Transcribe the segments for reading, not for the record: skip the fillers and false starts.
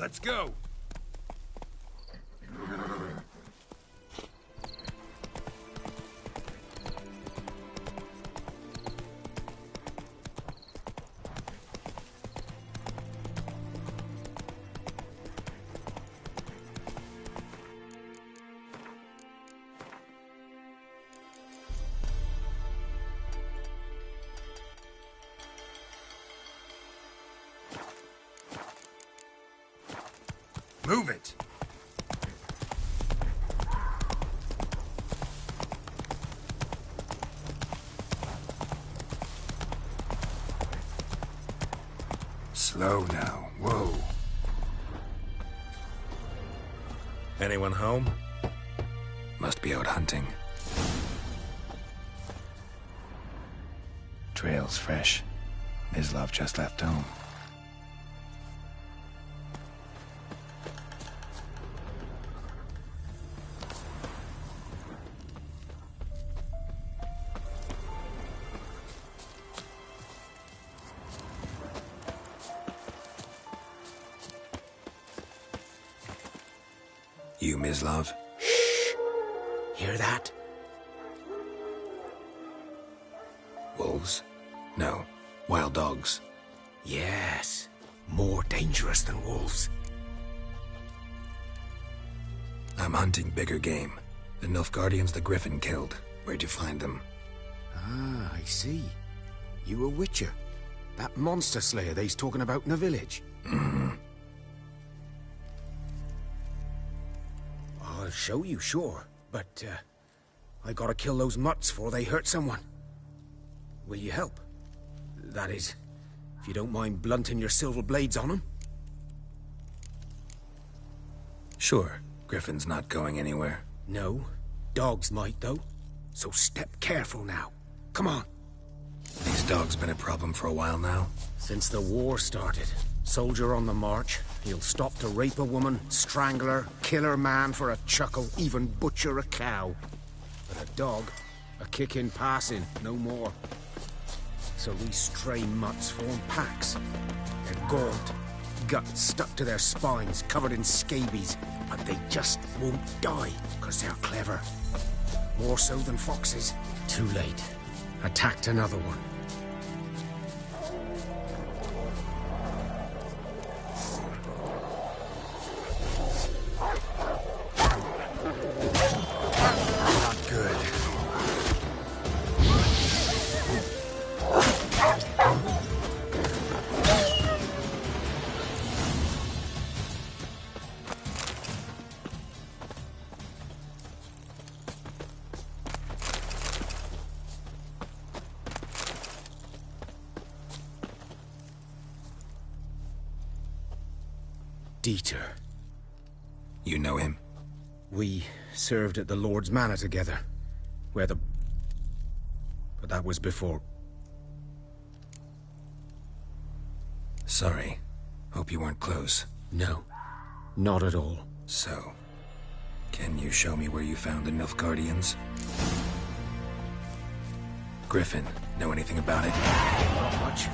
Let's go! Move it! Slow now. Whoa. Anyone home? Must be out hunting. Trail's fresh. Mislav just left home. You, Mislav? Shh! Hear that? Wolves? No. Wild dogs. Yes. More dangerous than wolves. I'm hunting bigger game. The Nilfgaardians the Griffin killed. Where'd you find them? Ah, I see. You a witcher. That monster slayer they's talking about in the village. Mm-hmm. I'll show you, sure. But, I gotta kill those mutts before they hurt someone. Will you help? That is, if you don't mind blunting your silver blades on them. Sure. Griffin's not going anywhere. No. Dogs might, though. So step careful now. Come on. These dogs been a problem for a while now? Since the war started. Soldier on the march. He'll stop to rape a woman, strangle her, kill her man for a chuckle, even butcher a cow. But a dog, a kick in passing, no more. So these stray mutts form packs. They're gaunt, guts stuck to their spines, covered in scabies, but they just won't die, because they're clever. More so than foxes. Too late. Attacked another one. Dieter. You know him? We served at the Lord's Manor together. But that was before. Sorry. Hope you weren't close. No. Not at all. So, can you show me where you found the Nilfgaardians? Griffin, know anything about it? Not much.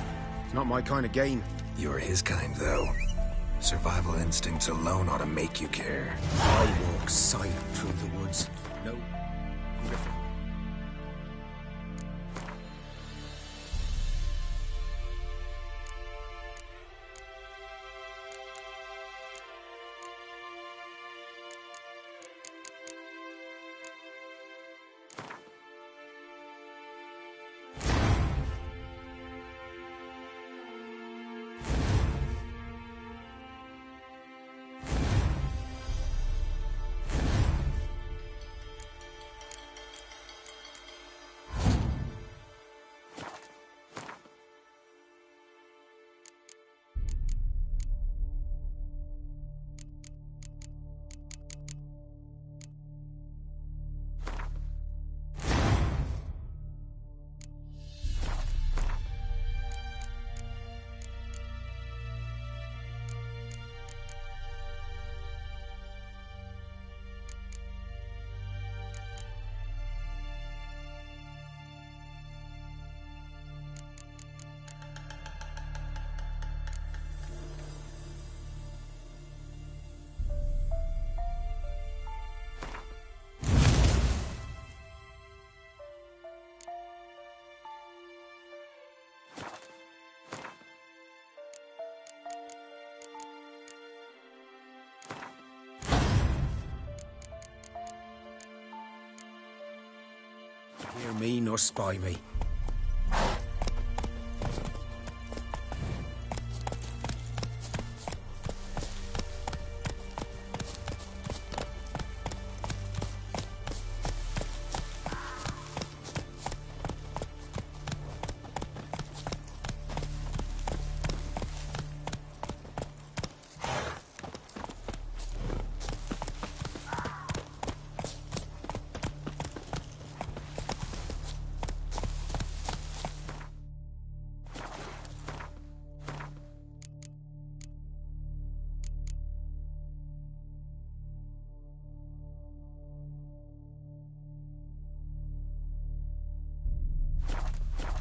It's not my kind of game. You're his kind, though. Survival instincts alone ought to make you care. I walk silent through the woods. No, Griffin. Hear me nor spy me.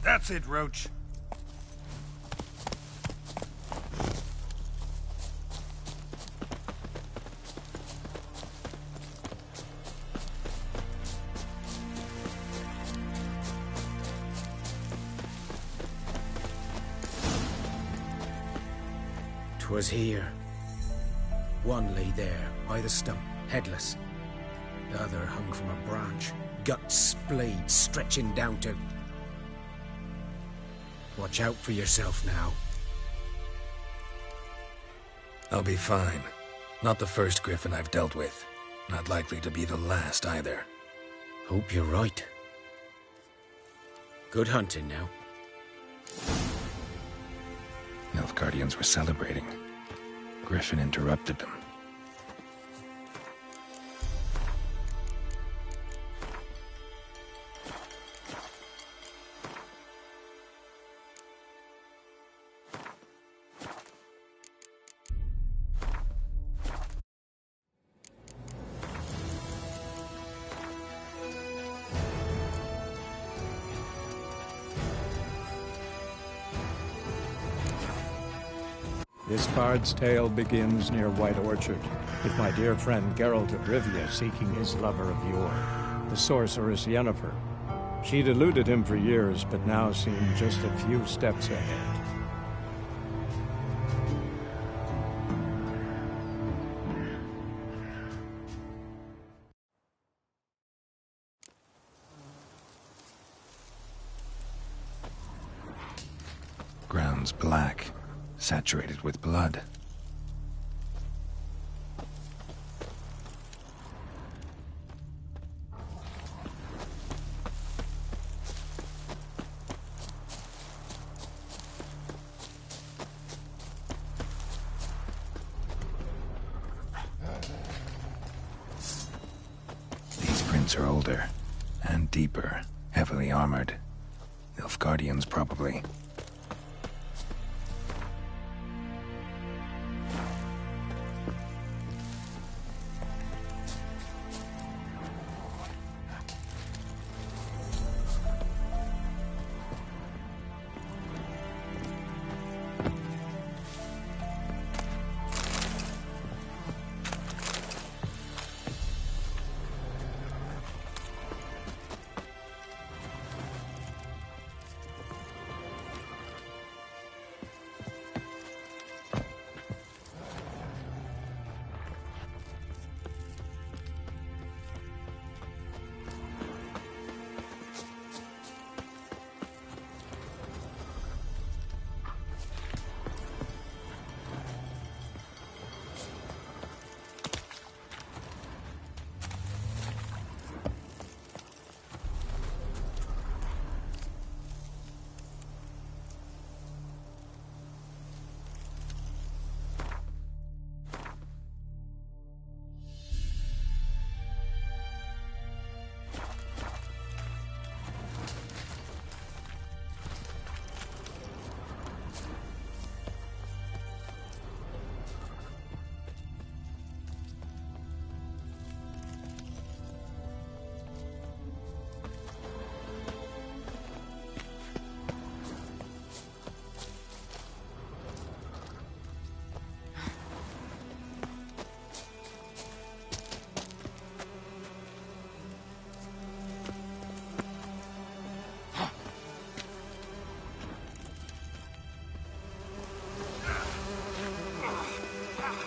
That's it, Roach. 'Twas here. One lay there, by the stump, headless. The other hung from a branch, guts splayed, stretching down to... Watch out for yourself now. I'll be fine. Not the first griffin I've dealt with. Not likely to be the last either. Hope you're right. Good hunting now. Nilfgaardians were celebrating. Griffin interrupted them. This bard's tale begins near White Orchard, with my dear friend Geralt of Rivia seeking his lover of yore, the sorceress Yennefer. She'd eluded him for years, but now seemed just a few steps ahead. Ground's black, saturated with blood. These prints are older and deeper, heavily armored. Nilfgaardians, probably.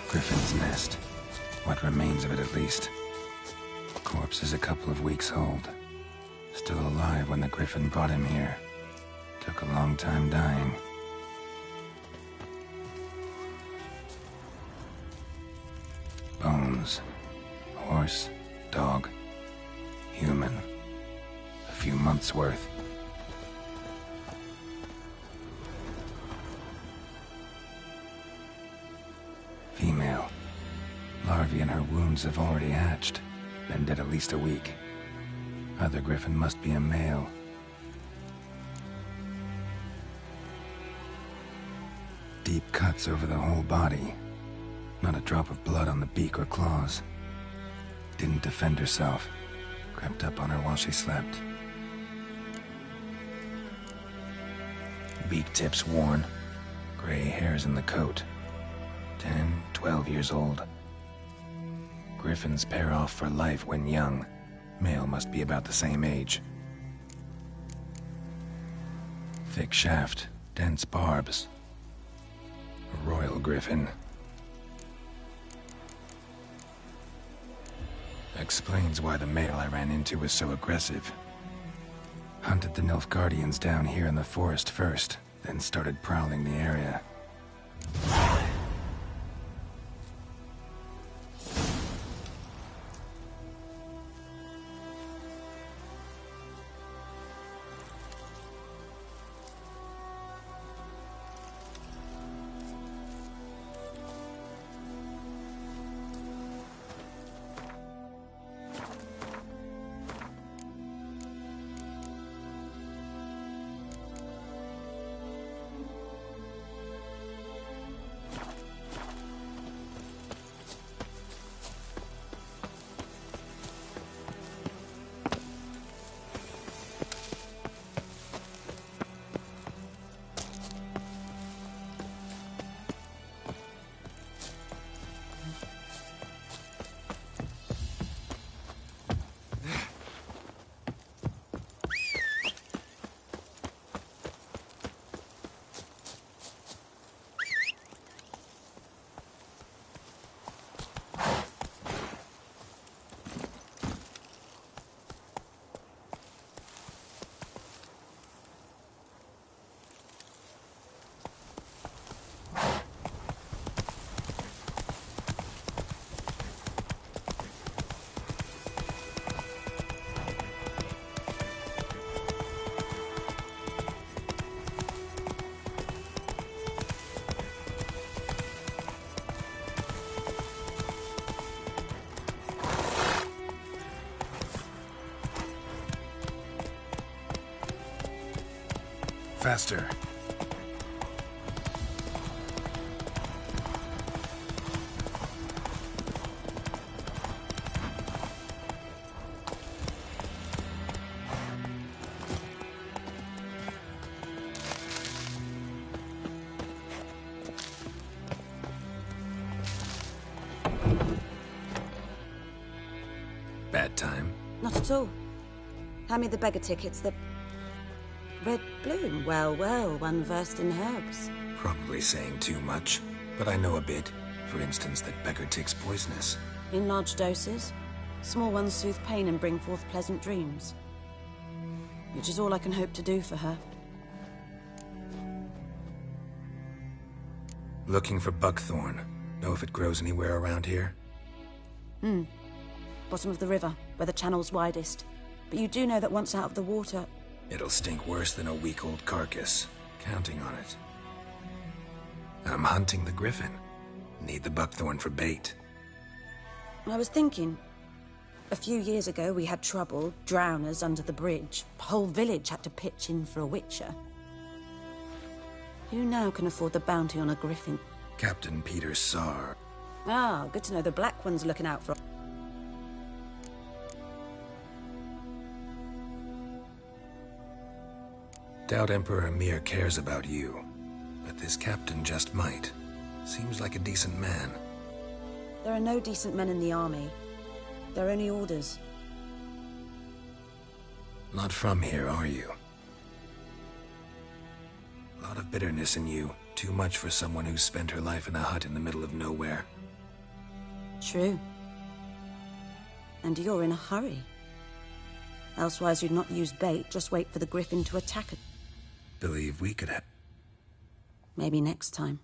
Griffin's nest. What remains of it, at least. Corpse is a couple of weeks old. still alive when the Griffin brought him here. Took a long time dying. Bones. Horse, dog, human. A few months' worth. Female. Larvae in her wounds have already hatched. Been dead at least a week. Other Griffin must be a male. Deep cuts over the whole body. Not a drop of blood on the beak or claws. Didn't defend herself. Crept up on her while she slept. Beak tips worn. Gray hairs in the coat. 10, 12 years old. Griffins pair off for life when young. Male must be about the same age. Thick shaft, dense barbs. A royal griffin. Explains why the male I ran into was so aggressive. Hunted the Nilfgaardians down here in the forest first, then started prowling the area. Faster. Bad time? Not at all. Hand me the beggar tickets, the red bloom. Well, well, one versed in herbs. Probably saying too much, but I know a bit. For instance, that beggar tick's poisonous. In large doses. Small ones soothe pain and bring forth pleasant dreams. Which is all I can hope to do for her. Looking for buckthorn. Know if it grows anywhere around here? Bottom of the river, where the channel's widest. But you do know that once out of the water... It'll stink worse than a week-old carcass. Counting on it. I'm hunting the griffin. Need the buckthorn for bait. I was thinking... A few years ago, we had trouble, drowners under the bridge. Whole village had to pitch in for a witcher. Who now can afford the bounty on a griffin? Captain Peter Saar. Ah, good to know the Black One's looking out for... Doubt Emperor Emir cares about you, but this captain just might. Seems like a decent man. There are no decent men in the army. There are only orders. Not from here, are you? A lot of bitterness in you. Too much for someone who's spent her life in a hut in the middle of nowhere. True. And you're in a hurry. Elsewise, you'd not use bait, just wait for the griffin to attack it. Believe we could have... Maybe next time.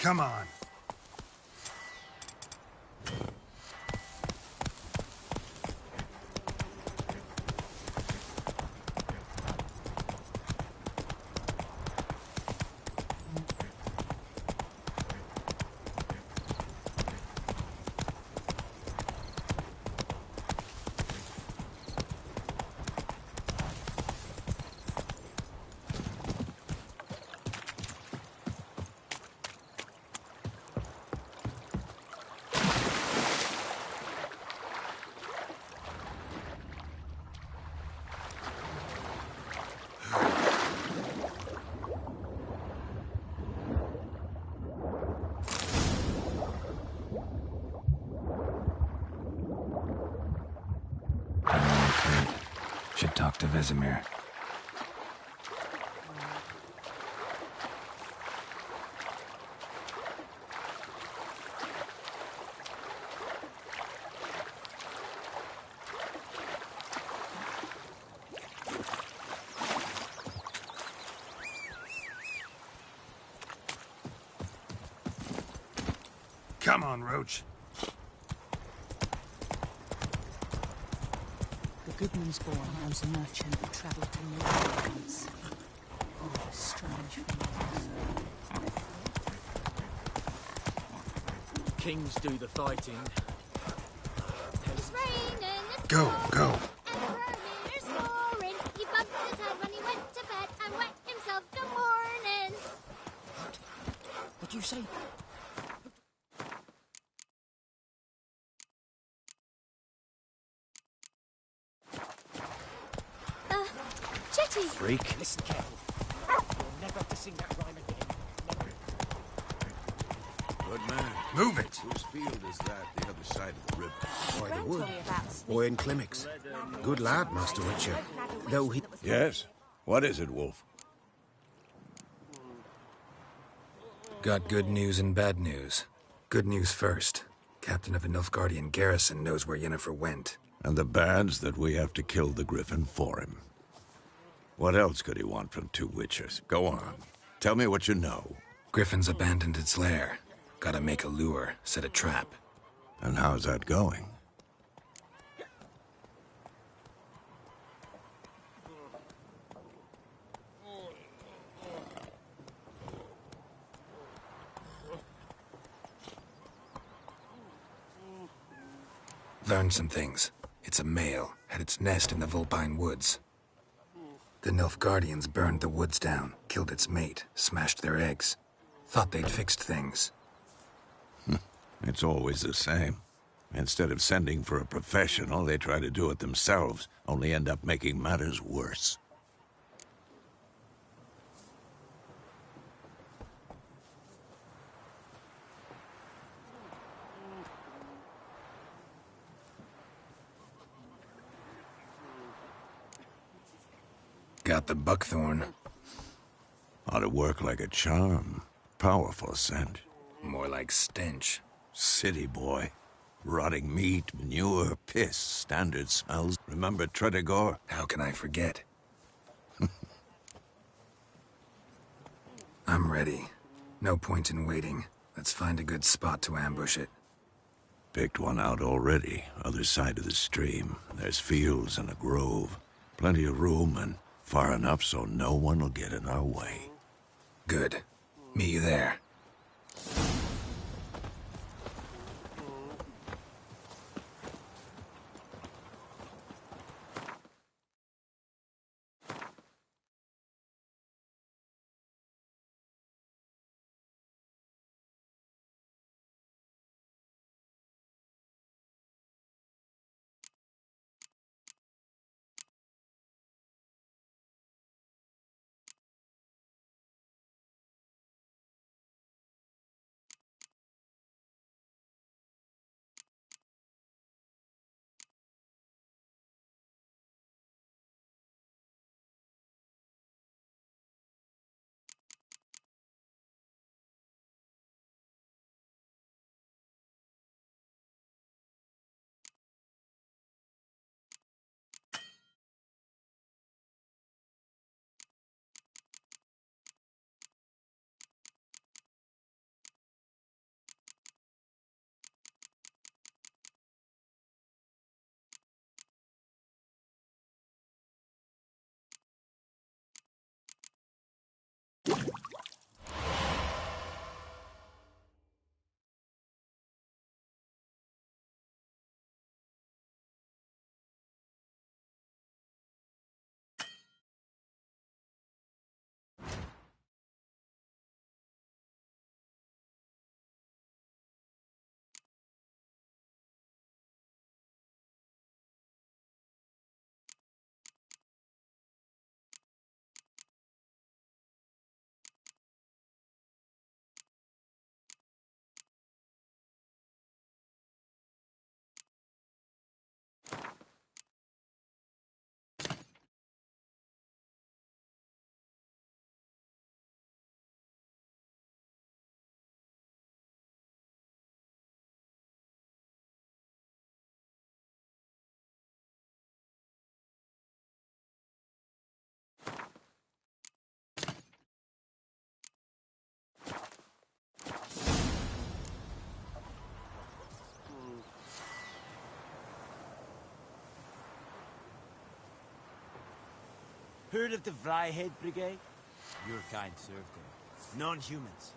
Come on. Should talk to Vesemir. Come on, Roach. The Goodman's boy knows a merchant who travelled to New Orleans. Oh, strange feelings. Kings do the fighting. It's raining, it's Go, go. and Vermeer's snoring. He bumped his head when he went to bed and wet himself till morning. What do you say? Chetty! Freak. Listen careful. You're never to sing that rhyme again. Never. Good man. Move it. Whose field is that, the other side of the river? By the wood. Boy in Climmix. Good lad, Master Witcher. Though he... Yes? What is it, Wolf? Got good news and bad news. Good news first. Captain of a Nilfgaardian garrison knows where Yennefer went. And the bad's that we have to kill the Griffin for him. What else could he want from two Witchers? Go on. Tell me what you know. Griffin's abandoned its lair. Gotta make a lure, set a trap. And how's that going? Learned some things. It's a male, had its nest in the Vulpine Woods. The Nilfgaardians burned the woods down, killed its mate, smashed their eggs. Thought they'd fixed things. It's always the same. Instead of sending for a professional, they try to do it themselves, only end up making matters worse. Got the buckthorn. Ought to work like a charm. Powerful scent. More like stench. City boy. Rotting meat, manure, piss, standard smells. Remember Tredegor? How can I forget? I'm ready. No point in waiting. Let's find a good spot to ambush it. Picked one out already, other side of the stream. There's fields and a grove. Plenty of room and far enough so no one will get in our way. Good. Meet you there. Heard of the Vryhead Brigade? Your kind served them. Non-humans.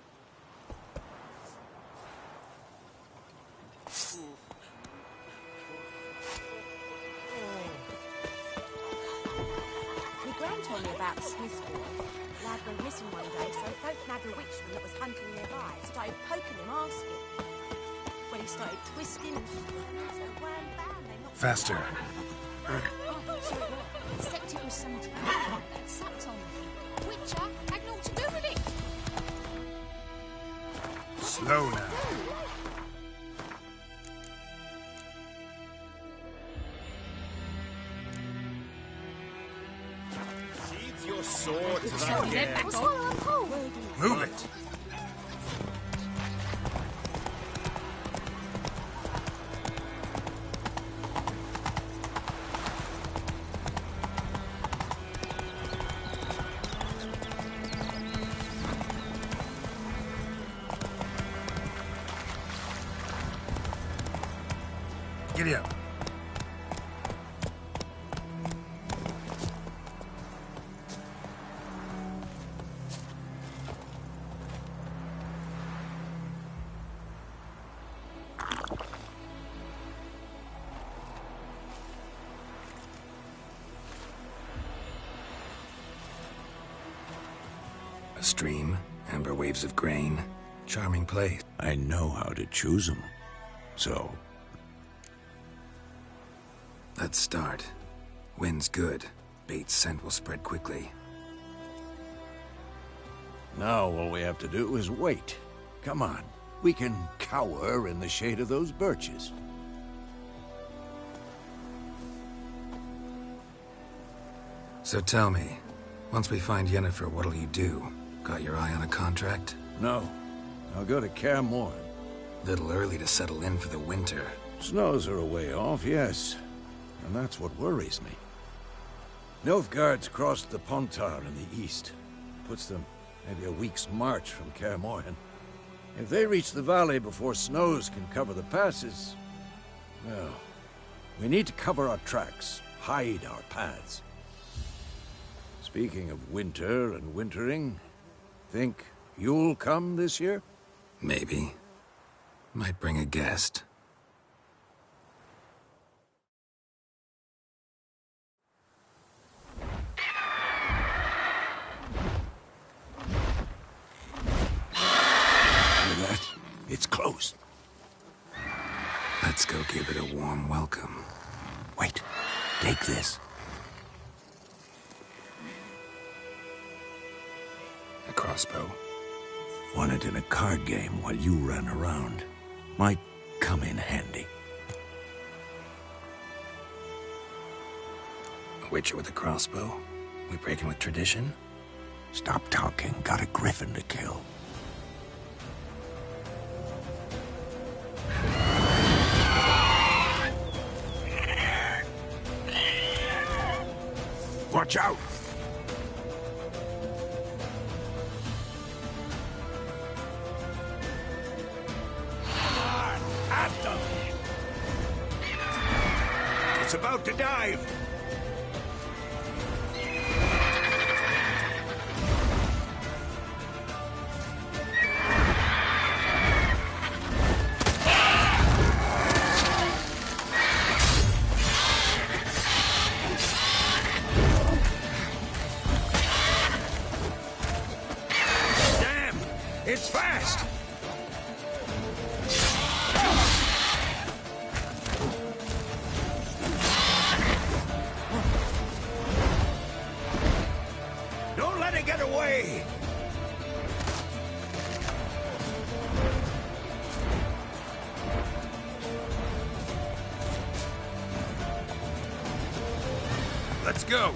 My gran told me about the Smiths boy. Lad went missing one day, so folk nabbed a witchman that was hunting nearby. Started poking him, asking. When he started twisting and Faster. Except it was something that sat on me. Witcher had naught to do with it. Slow now. Sheathe your sword to that game. Move it. Giddy up. A stream, amber waves of grain. Charming place. I know how to choose them. So, Let's start. Wind's good. Bait's scent will spread quickly. now all we have to do is wait. Come on. We can cower in the shade of those birches. So tell me, once we find Yennefer, what'll you do? Got your eye on a contract? No. I'll go to Kaer Morhen. Little early to settle in for the winter. Snows are a way off, yes. And that's what worries me. Nilfgaard's crossed the Pontar in the east. Puts them maybe a week's march from Kaer Morhen. If they reach the valley before snows can cover the passes, well, we need to cover our tracks, hide our paths. Speaking of winter and wintering, think you'll come this year? Maybe. Might bring a guest. Hear that? It's close. Let's go give it a warm welcome. Wait, take this. A crossbow. Won it in a card game while you ran around. Might come in handy. A witcher with a crossbow? We breaking with tradition? Stop talking. Got a griffin to kill. Watch out! At them! It's about to dive! Damn! It's fast! Don't let it get away! Let's go.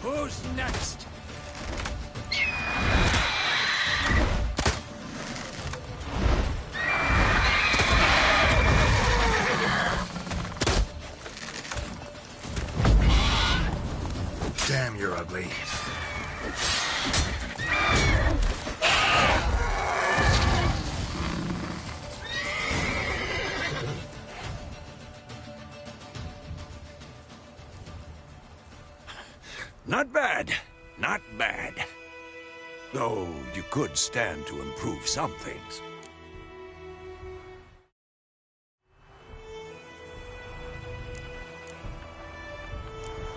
Who's next? Damn, you're ugly. Not bad. Not bad. Though you could stand to improve some things.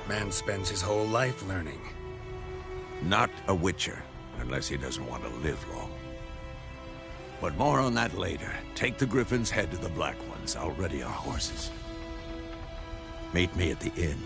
Man spends his whole life learning. Not a witcher, unless he doesn't want to live long. But more on that later. Take the Griffin's head to the Black Ones. I'll ready our horses. Meet me at the inn.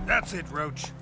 That's it, Roach.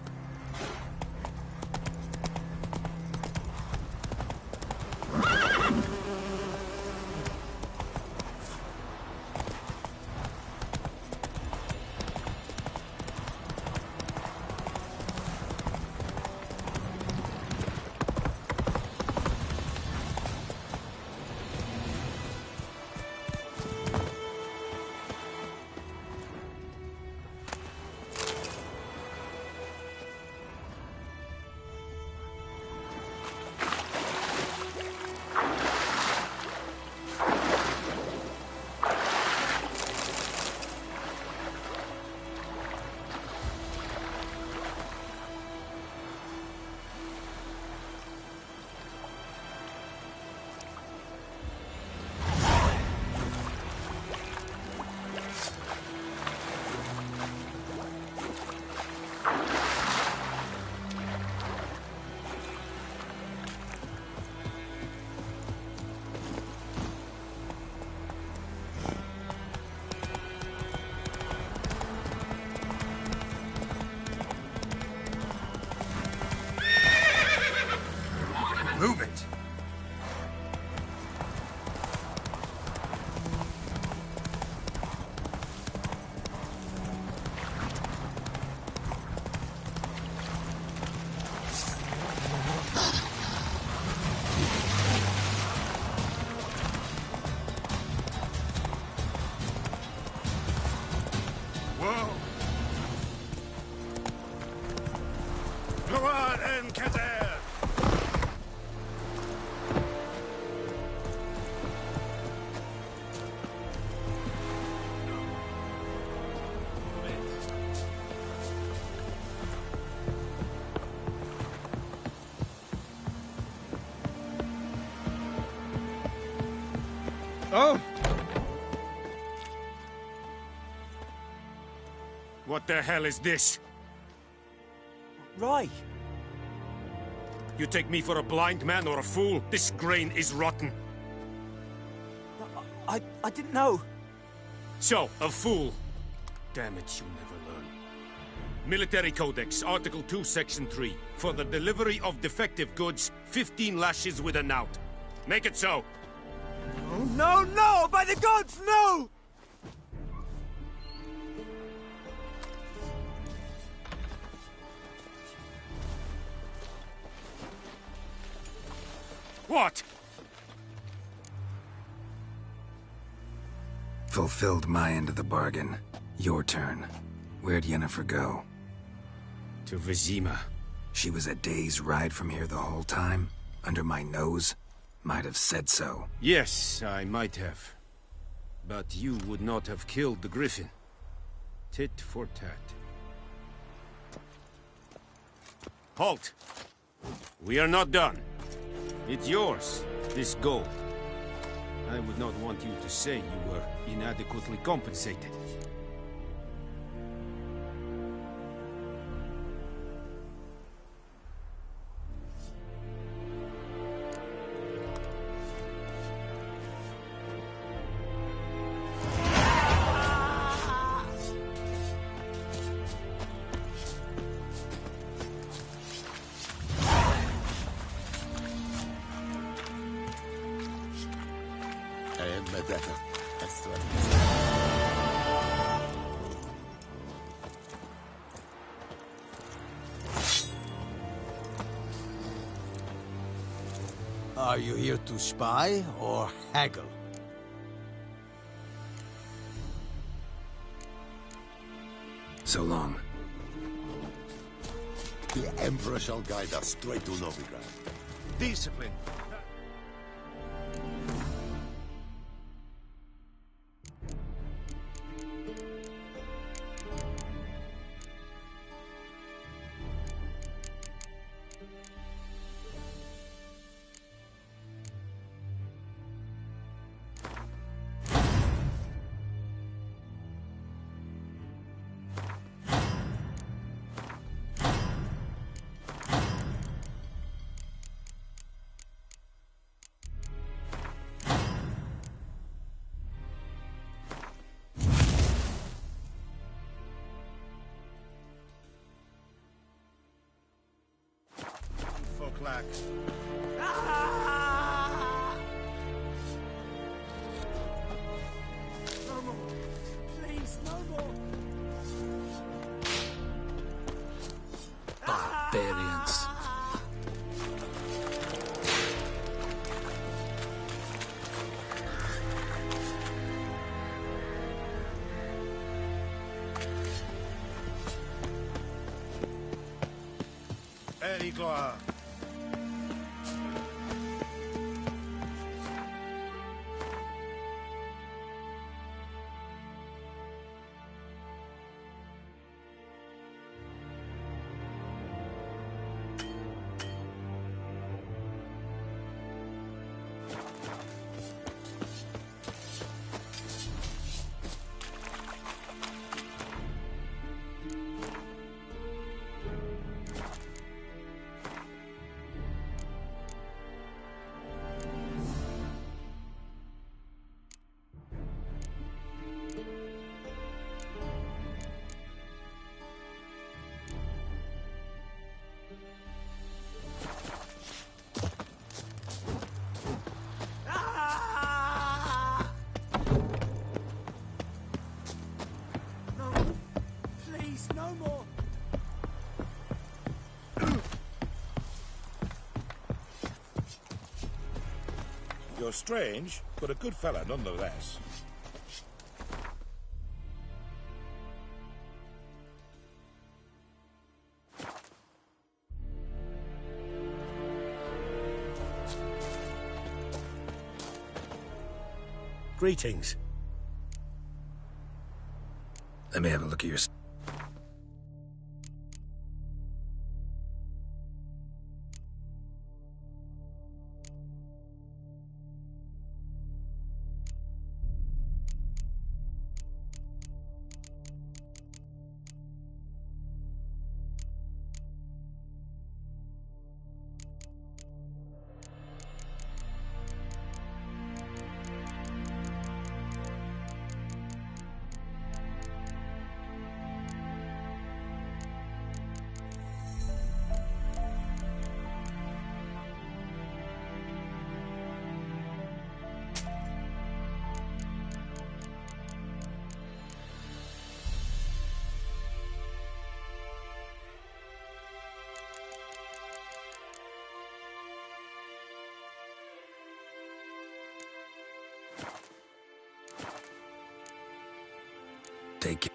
Oh! What the hell is this? Right. You take me for a blind man or a fool? This grain is rotten. I didn't know. So, a fool. Damn it, you never learn. Military Codex, Article 2, Section 3. For the delivery of defective goods, 15 lashes with a knout. Make it so. Oh, no, no! By the gods, no! What? Fulfilled my end of the bargain. Your turn. Where'd Yennefer go? To Vizima. She was a day's ride from here the whole time? Under my nose? Might have said so. Yes, I might have. But you would not have killed the griffin. Tit for tat. Halt! We are not done. It's yours, this gold. I would not want you to say you were inadequately compensated. Are you here to spy or haggle? So long. The Emperor shall guide us straight to Novigrad. Discipline! Folklack. No more. Please, no more. Barbarians. Erigloa. No more. You're strange, but a good fella nonetheless. Greetings. Let me have a look at your... Take care.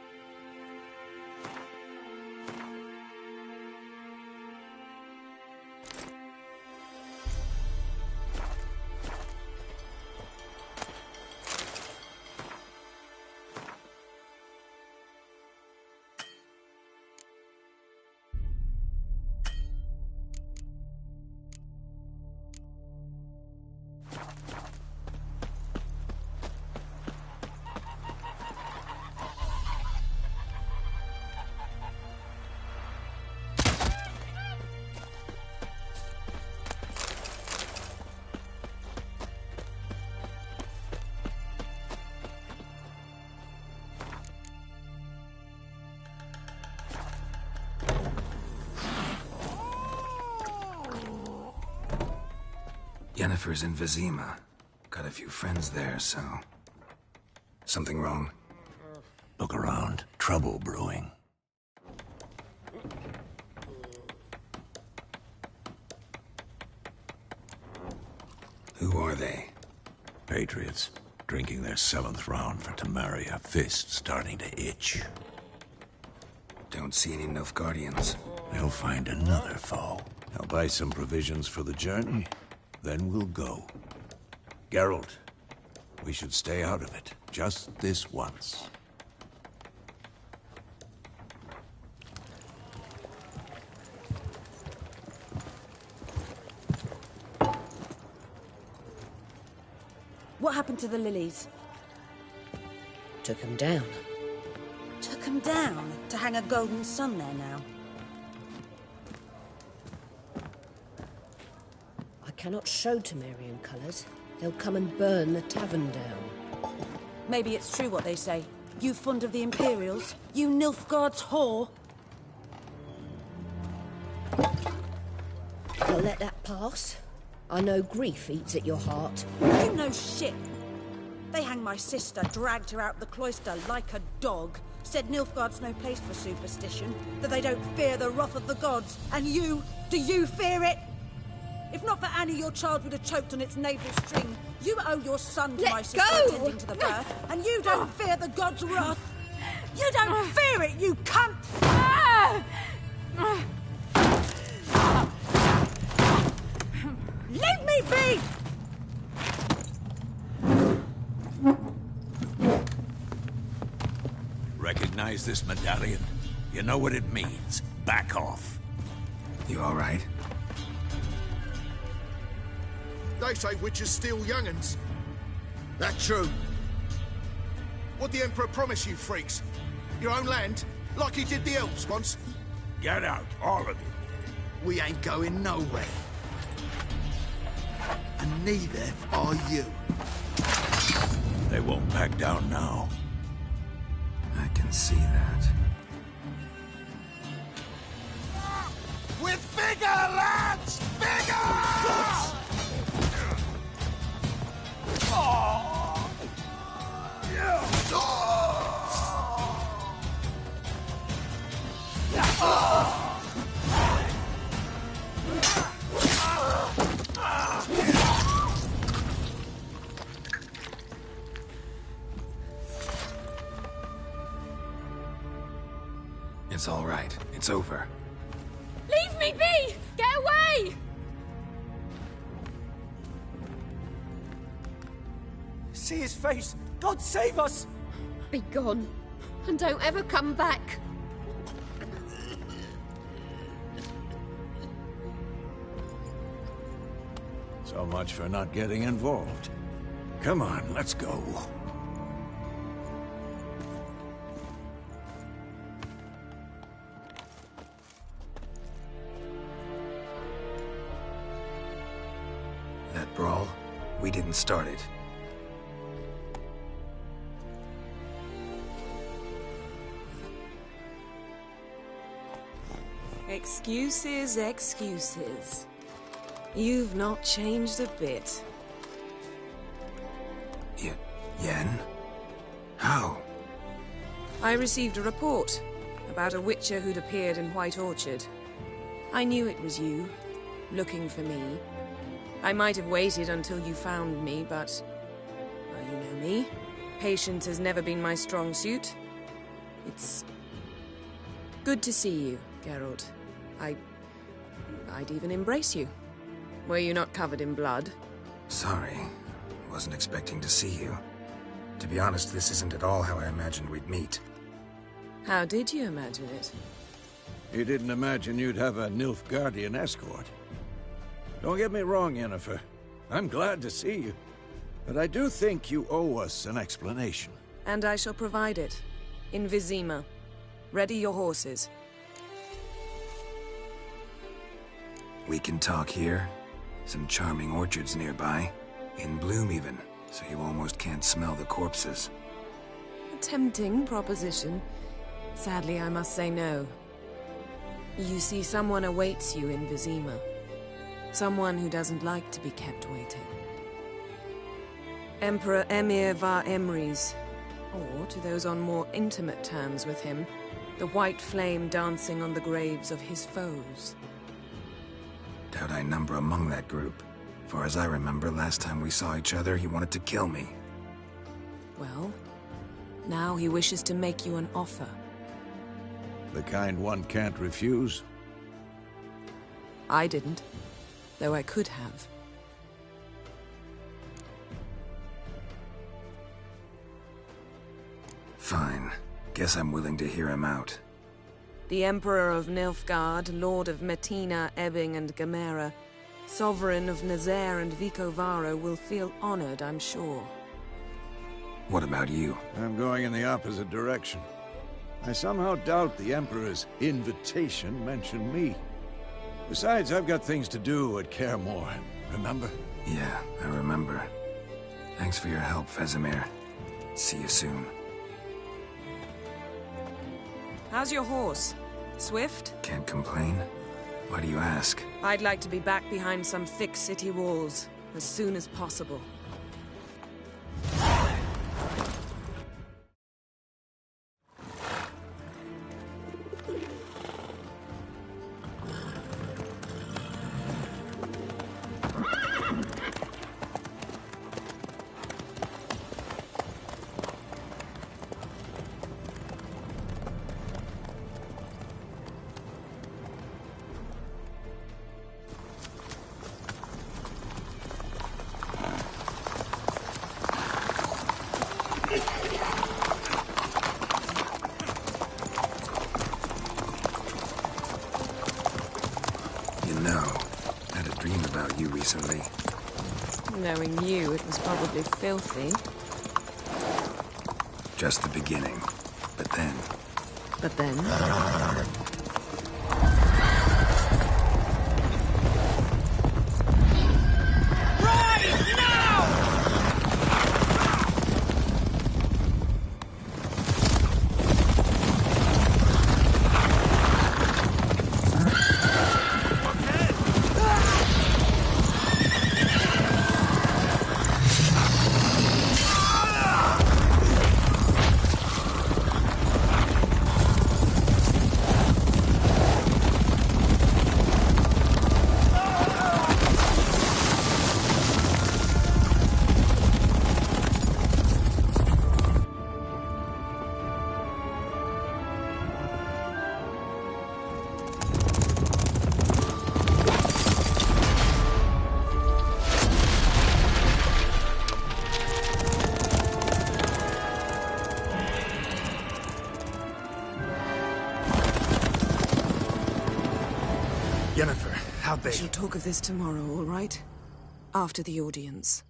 Yennefer's in Vizima. Got a few friends there, so... Something wrong? Look around. Trouble brewing. Who are they? Patriots. Drinking their 7th round for Temeria. Fist starting to itch. Don't see any Nilfgaardians. They'll find another foe. I'll buy some provisions for the journey. Then we'll go. Geralt, we should stay out of it. Just this once. What happened to the lilies? Took him down. Took them down to hang a golden sun there now. I cannot show Temerian colours. They'll come and burn the tavern down. Maybe it's true what they say. You fond of the Imperials? You Nilfgaard's whore? I'll let that pass. I know grief eats at your heart. You know shit. They hanged my sister, dragged her out the cloister like a dog. Said Nilfgaard's no place for superstition, that they don't fear the wrath of the gods. And you, do you fear it? If not for Annie, your child would have choked on its navel string. You owe your son to my sister attending to the birth, and you don't fear the gods' wrath. You don't fear it, you cunt! Leave me be! Recognize this medallion? You know what it means. Back off. You all right? They say witches steal young'uns. That true? What'd the Emperor promise you, freaks? Your own land? Like he did the elves once? Get out, all of you. We ain't going nowhere. And neither are you. They won't back down now. I can see that. With bigger, lads! Bigger! It's all right. It's over. Leave me be! Get away! See his face! God save us! Be gone, and don't ever come back. So much for not getting involved. Come on, let's go. That brawl, we didn't start it. Excuses, excuses. You've not changed a bit. Yen? How? I received a report about a witcher who'd appeared in White Orchard. I knew it was you, looking for me. I might have waited until you found me, but... well, you know me. Patience has never been my strong suit. It's good to see you, Geralt. I'd even embrace you. Were you not covered in blood? Sorry. Wasn't expecting to see you. To be honest, this isn't at all how I imagined we'd meet. How did you imagine it? You didn't imagine you'd have a Nilfgaardian escort. Don't get me wrong, Yennefer. I'm glad to see you. But I do think you owe us an explanation. And I shall provide it. In Vizima. Ready your horses. We can talk here. Some charming orchards nearby. In bloom even, so you almost can't smell the corpses. A tempting proposition. Sadly, I must say no. You see, someone awaits you in Vizima. Someone who doesn't like to be kept waiting. Emperor Emir var Emrys, or, to those on more intimate terms with him, the white flame dancing on the graves of his foes. Doubt I number among that group. For as I remember, last time we saw each other, he wanted to kill me. Well, now he wishes to make you an offer. The kind one can't refuse? I didn't, though I could have. Fine. Guess I'm willing to hear him out. The Emperor of Nilfgaard, Lord of Metina, Ebbing and Gamera, Sovereign of Nazaire and Vicovaro will feel honored, I'm sure. What about you? I'm going in the opposite direction. I somehow doubt the Emperor's invitation mentioned me. Besides, I've got things to do at Kaer Morhen, remember? Yeah, I remember. Thanks for your help, Vesemir. See you soon. How's your horse? Swift? Can't complain. Why do you ask? I'd like to be back behind some thick city walls as soon as possible. Recently. Knowing you, it was probably filthy. Just the beginning. But then... But then? Yennefer, how'd they... We shall talk of this tomorrow, all right? After the audience.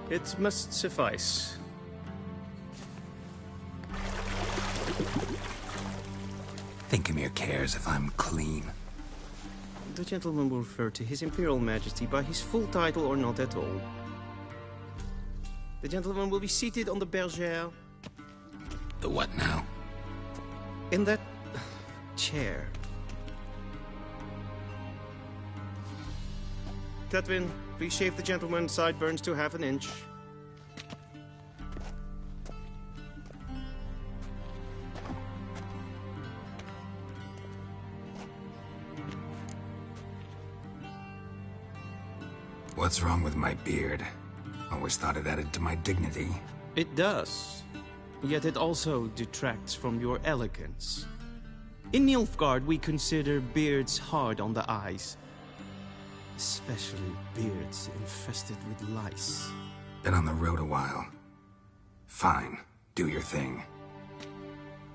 It must suffice. Think Emir cares if I'm clean. The gentleman will refer to His Imperial Majesty by his full title or not at all. The gentleman will be seated on the bergère. The what now? In that chair. Catwin, please shave the gentleman's sideburns to half an inch. What's wrong with my beard? Always thought it added to my dignity. It does. Yet it also detracts from your elegance. In Nilfgaard, we consider beards hard on the eyes. Especially beards infested with lice. Been on the road a while. Fine, do your thing.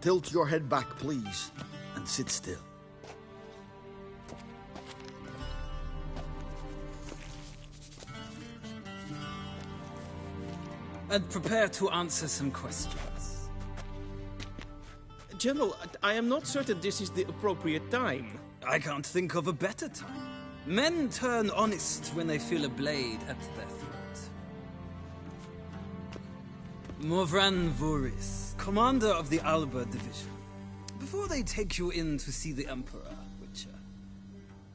Tilt your head back, please, and sit still. And prepare to answer some questions. General, I am not certain this is the appropriate time. I can't think of a better time. Men turn honest when they feel a blade at their throat. Morvran Voris, commander of the Alba Division. Before they take you in to see the Emperor, Witcher,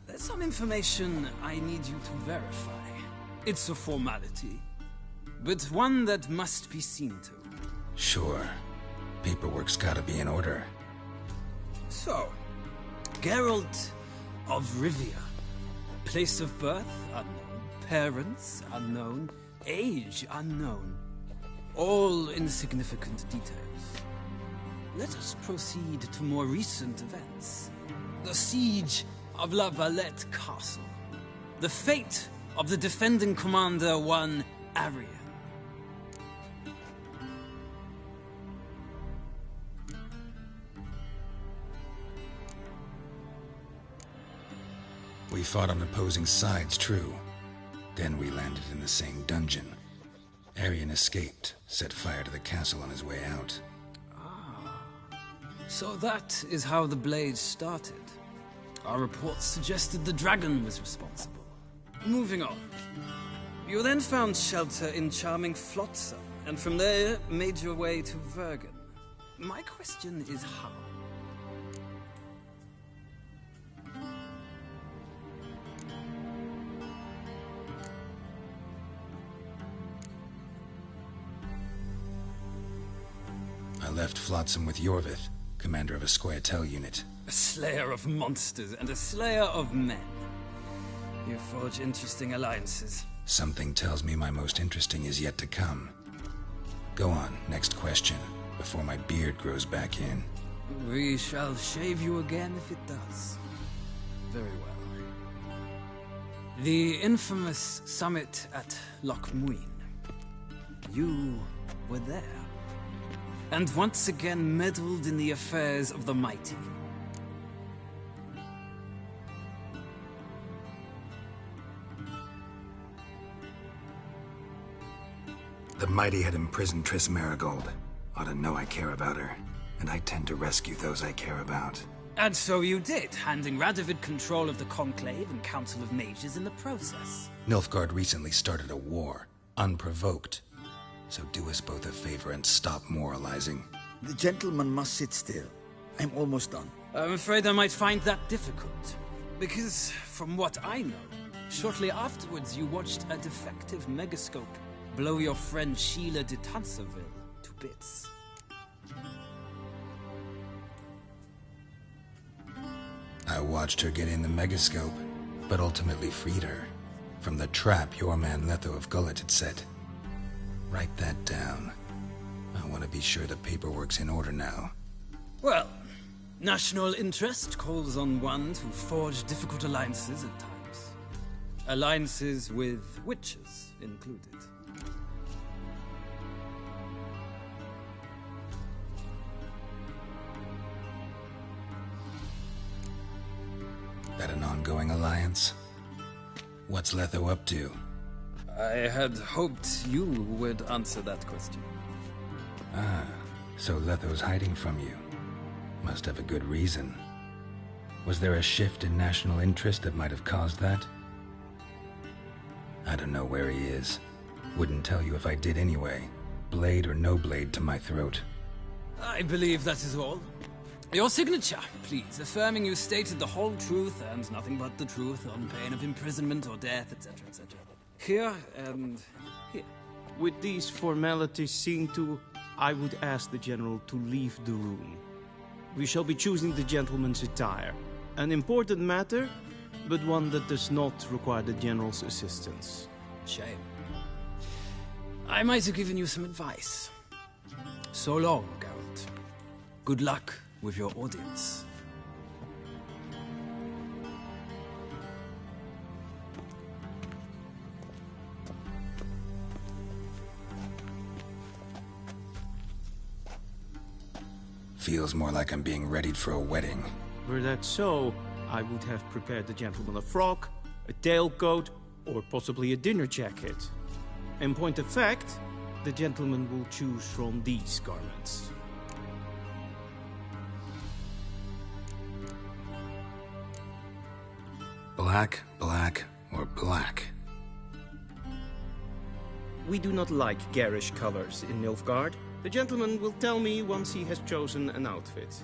there's some information I need you to verify. It's a formality, but one that must be seen to. Sure. Paperwork's gotta be in order. So, Geralt of Rivia. Place of birth, unknown. Parents, unknown. Age, unknown. All insignificant details. Let us proceed to more recent events. The siege of La Valette Castle. The fate of the defending commander, one Arian. We fought on opposing sides, true. Then we landed in the same dungeon. Arian escaped, set fire to the castle on his way out. So that is how the Blade started. Our reports suggested the dragon was responsible. Moving on. You then found shelter in charming Flotsam, and from there made your way to Vergen. My question is how? I left Flotsam with Yorvith, commander of a Scoia'tael unit. A slayer of monsters and a slayer of men. You forge interesting alliances. Something tells me my most interesting is yet to come. Go on, next question, before my beard grows back in. We shall shave you again if it does. Very well. The infamous summit at Loch Muin. You were there. And once again meddled in the affairs of the mighty. The mighty had imprisoned Triss Marigold. Ought to know I care about her, and I tend to rescue those I care about. And so you did, handing Radovid control of the Conclave and Council of Mages in the process. Nilfgaard recently started a war, unprovoked. So do us both a favor and stop moralizing. The gentleman must sit still. I'm almost done. I'm afraid I might find that difficult. Because, from what I know, shortly afterwards you watched a defective megascope blow your friend Sheila de Tanserville to bits. I watched her get in the megascope, but ultimately freed her. From the trap your man Letho of Gullet had set. Write that down. I want to be sure the paperwork's in order now. Well, national interest calls on one to forge difficult alliances at times. Alliances with witches included. That an ongoing alliance? What's Letho up to? I had hoped you would answer that question. Ah, so Letho's hiding from you. Must have a good reason. Was there a shift in national interest that might have caused that? I don't know where he is. Wouldn't tell you if I did anyway. Blade or no blade to my throat. I believe that is all. Your signature, please, affirming you stated the whole truth and nothing but the truth on pain of imprisonment or death, etc., etc. Here and here. With these formalities seen to, I would ask the General to leave the room. We shall be choosing the gentleman's attire. An important matter, but one that does not require the General's assistance. Shame. I might have given you some advice. So long, Geralt. Good luck with your audience. Feels more like I'm being readied for a wedding. Were that so, I would have prepared the gentleman a frock, a tailcoat, or possibly a dinner jacket. In point of fact, the gentleman will choose from these garments. Black, black, or black? We do not like garish colors in Nilfgaard. The gentleman will tell me once he has chosen an outfit.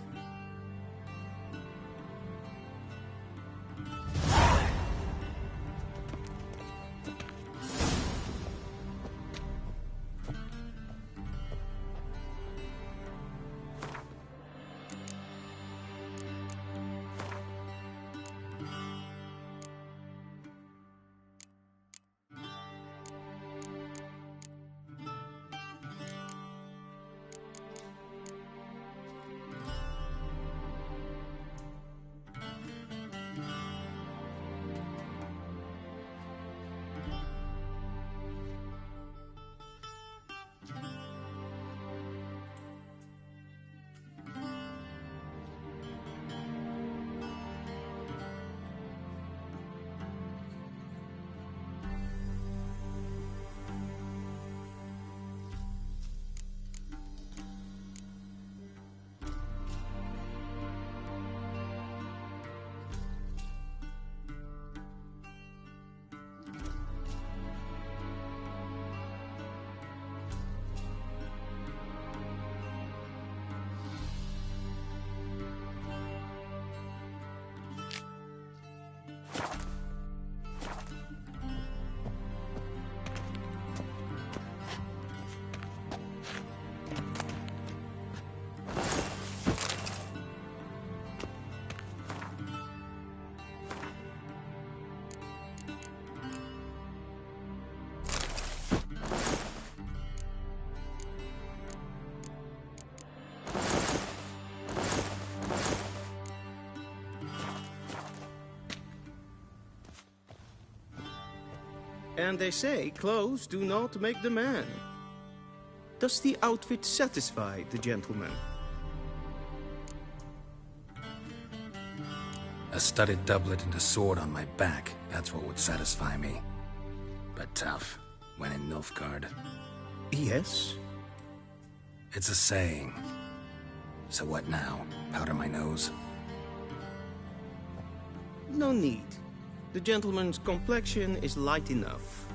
And they say clothes do not make the man. Does the outfit satisfy the gentleman? A studded doublet and a sword on my back, that's what would satisfy me. But tough, when in Nilfgaard. Yes? It's a saying. So what now? Powder my nose? No need. The gentleman's complexion is light enough.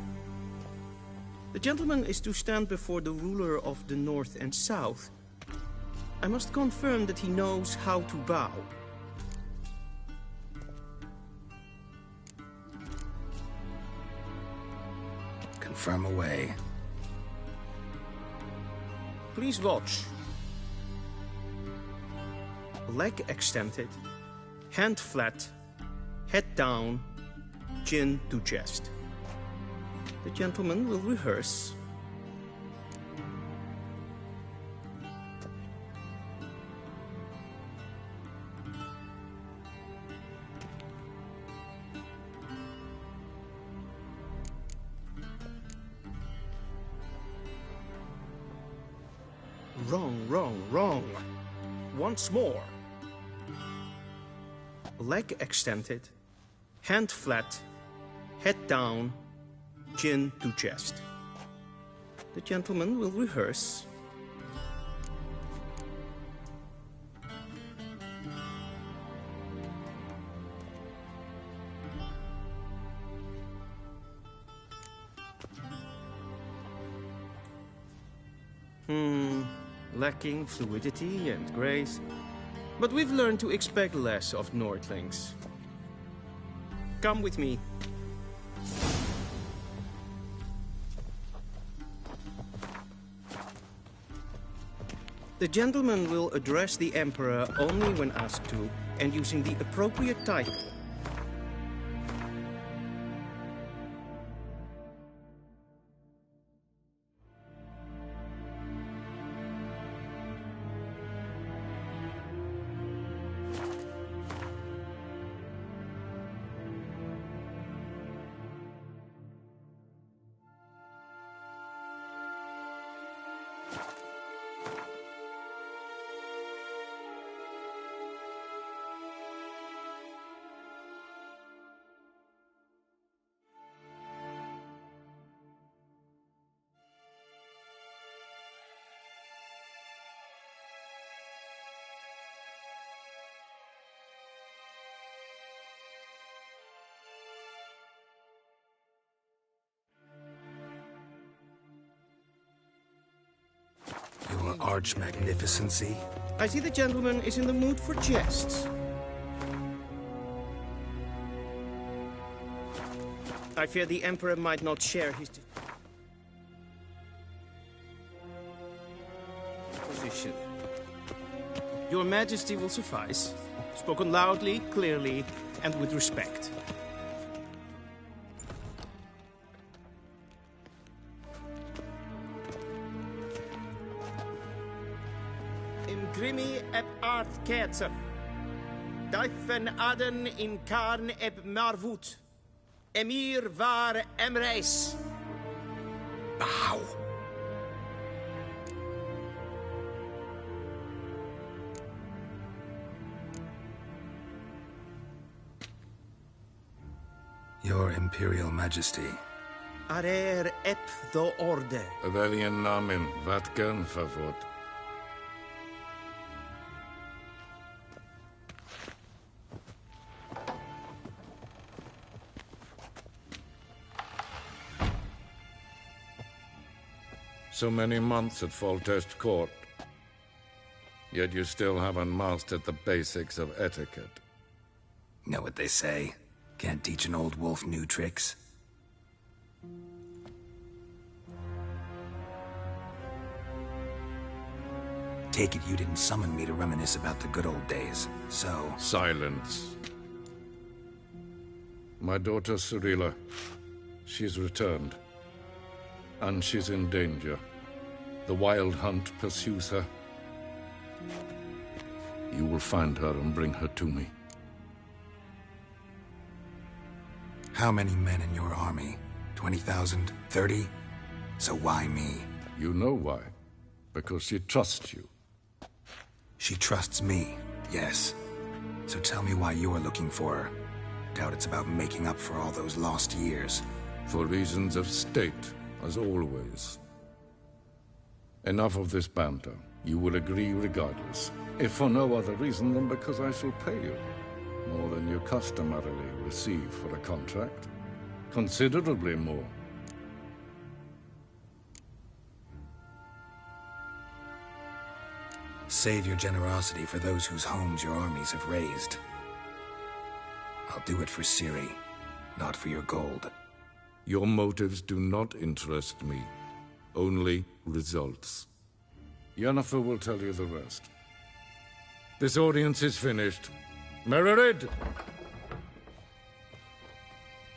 The gentleman is to stand before the ruler of the North and South. I must confirm that he knows how to bow. Confirm away. Please watch. Leg extended, hand flat, head down, chin to chest. The gentleman will rehearse. Wrong, wrong, wrong. Once more. Leg extended, hand flat, head down, chin to chest. The gentleman will rehearse. Lacking fluidity and grace. But we've learned to expect less of Nordlings. Come with me. The gentleman will address the Emperor only when asked to, and using the appropriate title. Your arch-magnificency? I see the gentleman is in the mood for jests. I fear the Emperor might not share his position. Your Majesty will suffice. Spoken loudly, clearly, and with respect. Imgrimi eb art ketzer. Daifen aden in karn eb marvut. Emir var emreis. Bow. Your Imperial Majesty. Arer ep do orde. Weljen namen, wat kan favot? So many months at Foltest Court. Yet you still haven't mastered the basics of etiquette. Know what they say? Can't teach an old wolf new tricks. Take it you didn't summon me to reminisce about the good old days, so... Silence. My daughter Cyrilla, she's returned. And she's in danger. The Wild Hunt pursues her. You will find her and bring her to me. How many men in your army? 20,000? 30? So why me? You know why. Because she trusts you. She trusts me, yes. So tell me why you're looking for her. Doubt it's about making up for all those lost years. For reasons of state, as always. Enough of this banter. You will agree regardless. If for no other reason than because I shall pay you. More than you customarily receive for a contract. Considerably more. Save your generosity for those whose homes your armies have razed. I'll do it for Ciri, not for your gold. Your motives do not interest me. Only results. Yennefer will tell you the rest. This audience is finished. Mererid!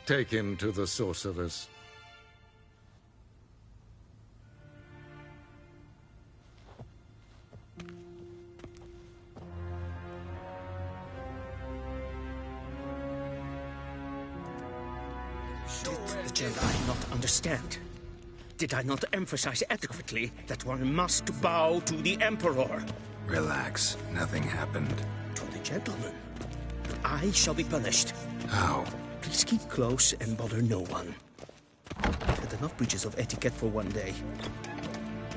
Take him to the sorceress. Did I not understand? Did I not emphasize adequately that one must bow to the Emperor? Relax. Nothing happened. To the gentleman. I shall be punished. How? Please keep close and bother no one. I've had enough breaches of etiquette for one day.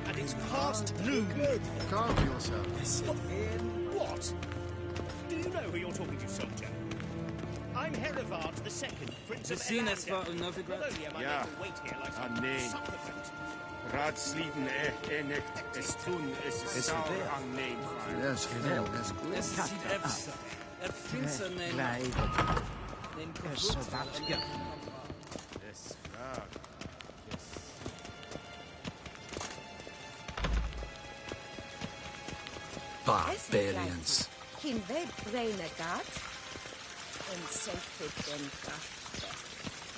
And it's past noon. Calm yourself. What? Do you know who you're talking to, soldier? I'm Herivard II, Prince of Gesehen, es war Not Novigrad. only am I Ja. made to wait here like some nee. supplicant, Ratsliden nicht, es tun, es ist sauer am Nebenfall. Das gut. Es sieht erfindsam den kaputt. Es klar. Barbarians. Hinweg Renegat und Selfie den Gatte.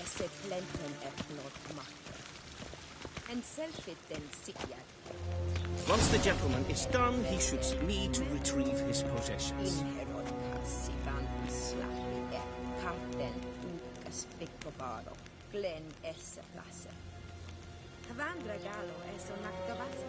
Es se plenten blot machte. And Selfie den Sikyat. Once the gentleman is done, he should see me to retrieve his possessions. In Herod Sivan Slavi Karten Ukas Vicovaro Glen Esse Place. Havandra Galo es un actovasa.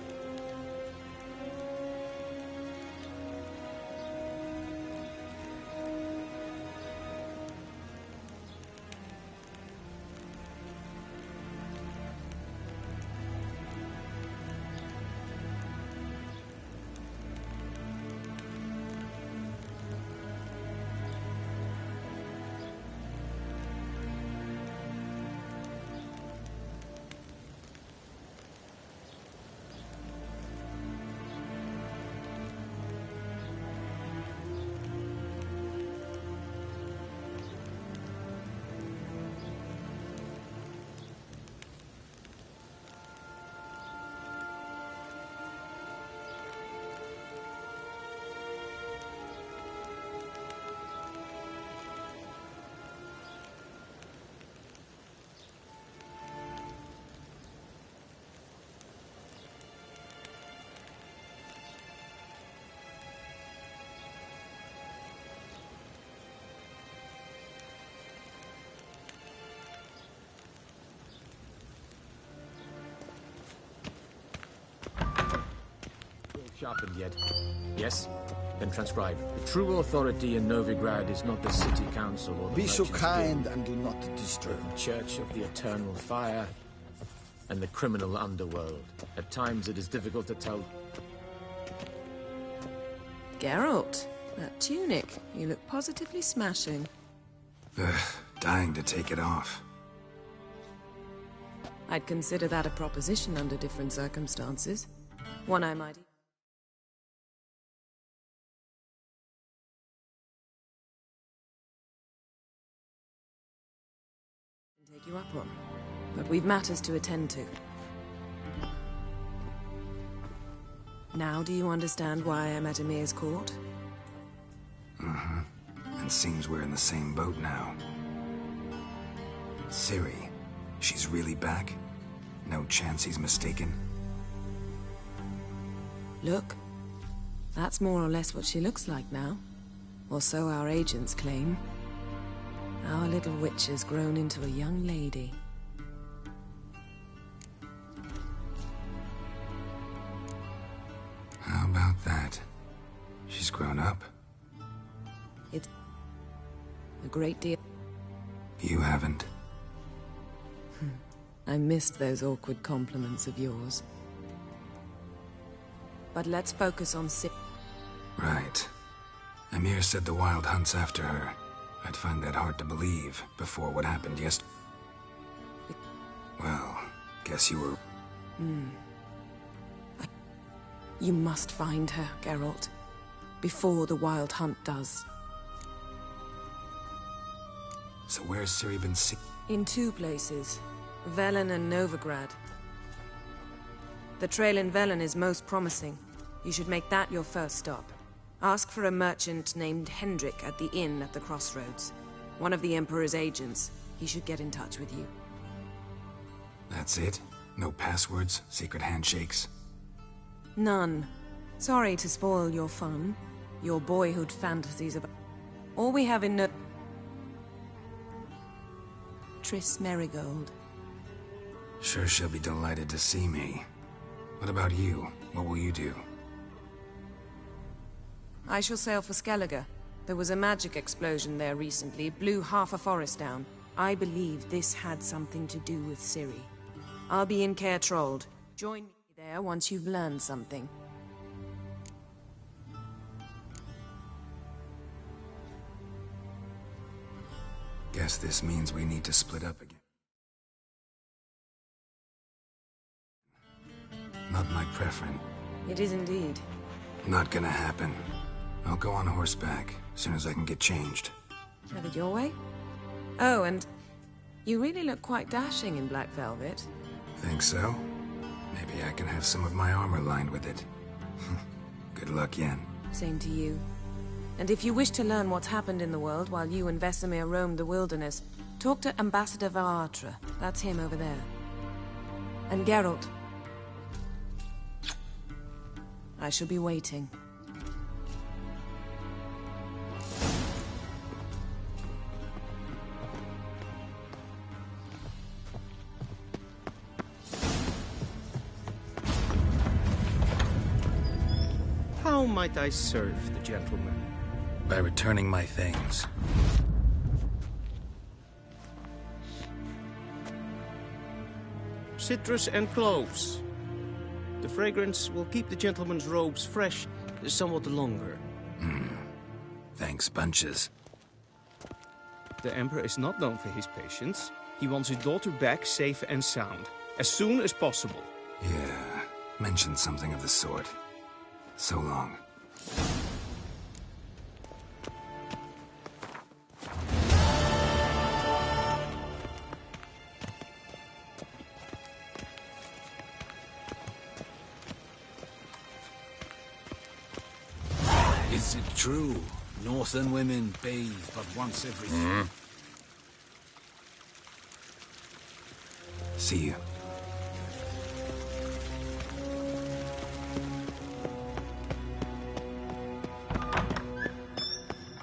Sharpened yet? Yes? Then transcribe. The true authority in Novigrad is not the city council or the Be so merchants' kind guild, and do not disturb. but the Church of the Eternal Fire and the criminal underworld. At times it is difficult to tell. Geralt, that tunic. You look positively smashing. Ugh, dying to take it off. I'd consider that a proposition under different circumstances. One I might... take you up on. But we've matters to attend to. Now do you understand why I'm at Emir's court? Mm-hmm. And seems we're in the same boat now. Ciri, she's really back? No chance he's mistaken? Look, that's more or less what she looks like now. Or so our agents claim. Our little witch has grown into a young lady. How about that? She's grown up. It's a great deal. You haven't. I missed those awkward compliments of yours. But let's focus on Ciri. Right. Emir said the Wild hunt's after her. I'd find that hard to believe before what happened yesterday. Well, guess you were... You must find her, Geralt. Before the Wild Hunt does. So where's Ciri been seen? In two places. Velen and Novigrad. The trail in Velen is most promising. You should make that your first stop. Ask for a merchant named Hendrik at the inn at the crossroads. One of the Emperor's agents. He should get in touch with you. That's it? No passwords? Secret handshakes? None. Sorry to spoil your fun. Your boyhood fantasies about... All we have in Triss Merigold. Sure she'll be delighted to see me. What about you? What will you do? I shall sail for Skellige. There was a magic explosion there recently, blew half a forest down. I believe this had something to do with Ciri. I'll be in Caer Trold. Join me there once you've learned something. Guess this means we need to split up again. Not my preference. It is indeed. Not gonna happen. I'll go on horseback, as soon as I can get changed. Have it your way? Oh, and you really look quite dashing in black velvet. Think so? Maybe I can have some of my armor lined with it. Good luck, Yen. Same to you. And if you wish to learn what's happened in the world while you and Vesemir roamed the wilderness, talk to Ambassador Varatra. That's him over there. And Geralt. I shall be waiting. How might I serve the gentleman? By returning my things. Citrus and cloves. The fragrance will keep the gentleman's robes fresh somewhat longer. Thanks, bunches. The Emperor is not known for his patience. He wants his daughter back safe and sound, as soon as possible. Yeah, mentioned something of the sort. So long. Is it true? Northern women bathe but once every... See you.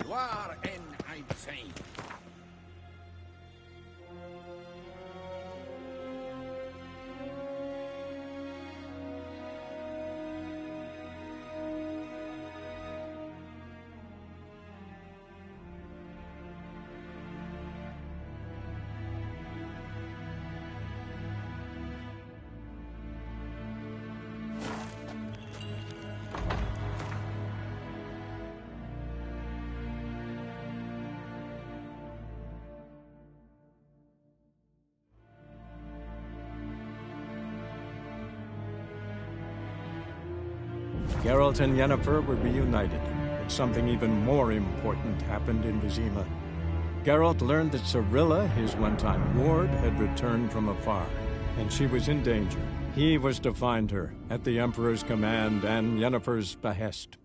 War en Einstein. Geralt and Yennefer were reunited, but something even more important happened in Vizima. Geralt learned that Cirilla, his one-time ward, had returned from afar, and she was in danger. He was to find her, at the Emperor's command and Yennefer's behest.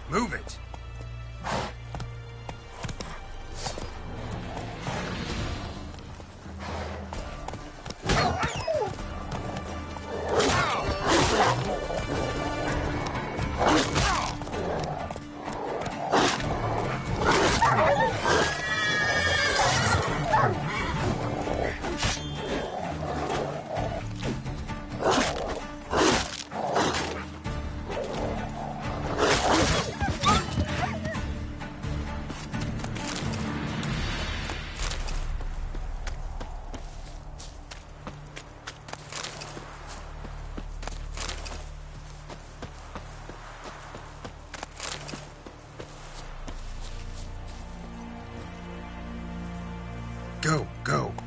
Move it! Go, go.